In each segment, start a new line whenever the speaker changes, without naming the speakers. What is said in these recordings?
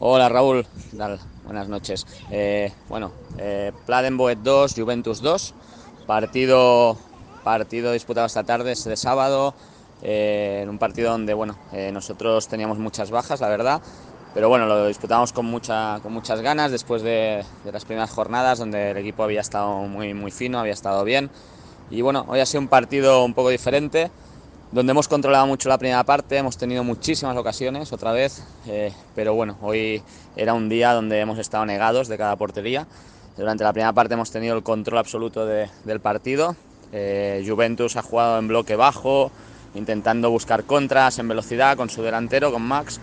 Hola Raúl, ¿qué tal? Buenas noches. Pladenboet 2, Juventus 2, partido, partido disputado esta tarde, es de sábado, en un partido donde nosotros teníamos muchas bajas, la verdad, pero bueno, lo disputamos con muchas ganas después de las primeras jornadas donde el equipo había estado muy fino, había estado bien. Y bueno, hoy ha sido un partido un poco diferente donde hemos controlado mucho la primera parte, hemos tenido muchísimas ocasiones otra vez, pero bueno, hoy era un día donde hemos estado negados de cada portería. Durante la primera parte hemos tenido el control absoluto del partido. Juventus ha jugado en bloque bajo, intentando buscar contras en velocidad con su delantero, con Max.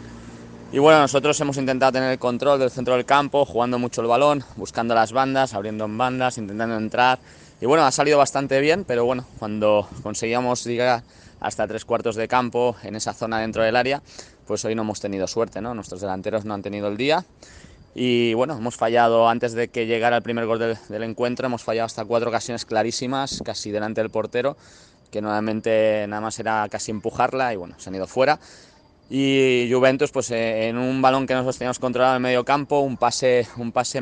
Y bueno, nosotros hemos intentado tener el control del centro del campo, jugando mucho el balón, buscando las bandas, abriendo en bandas, intentando entrar. Y bueno, ha salido bastante bien, pero bueno, cuando conseguíamos llegar hasta 3 cuartos de campo en esa zona dentro del área, pues hoy no hemos tenido suerte, ¿no? Nuestros delanteros no han tenido el día. Y bueno, hemos fallado antes de que llegara el primer gol del encuentro, hemos fallado hasta 4 ocasiones clarísimas, casi delante del portero, que nuevamente nada más era casi empujarla y bueno, se han ido fuera. Y Juventus, pues en un balón que nosotros teníamos controlado en el medio campo, un pase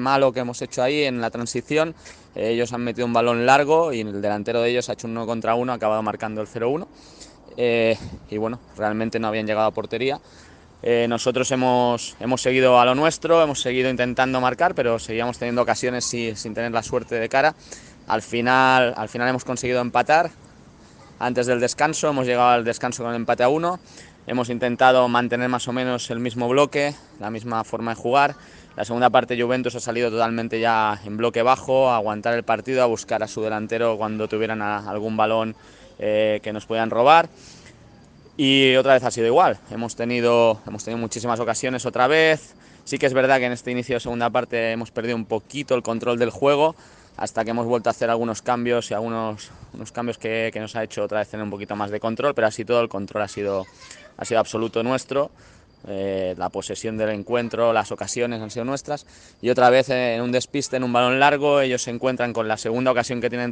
malo que hemos hecho ahí en la transición, ellos han metido un balón largo y el delantero de ellos ha hecho un 1 contra 1, ha acabado marcando el 0-1. Y bueno, realmente no habían llegado a portería. Nosotros hemos seguido a lo nuestro, hemos seguido intentando marcar, pero seguíamos teniendo ocasiones sin tener la suerte de cara. Al final hemos conseguido empatar antes del descanso, hemos llegado al descanso con el empate a 1. Hemos intentado mantener más o menos el mismo bloque, la misma forma de jugar. La segunda parte Juventus ha salido totalmente ya en bloque bajo, a aguantar el partido, a buscar a su delantero cuando tuvieran algún balón que nos puedan robar. Y otra vez ha sido igual, hemos tenido muchísimas ocasiones otra vez. Sí que es verdad que en este inicio de segunda parte hemos perdido un poquito el control del juego, hasta que hemos vuelto a hacer algunos cambios y unos cambios que nos ha hecho otra vez tener un poquito más de control, pero así todo el control ha sido absoluto nuestro. La posesión del encuentro, las ocasiones han sido nuestras. Y otra vez en un despiste, en un balón largo, ellos se encuentran con la segunda ocasión que tienen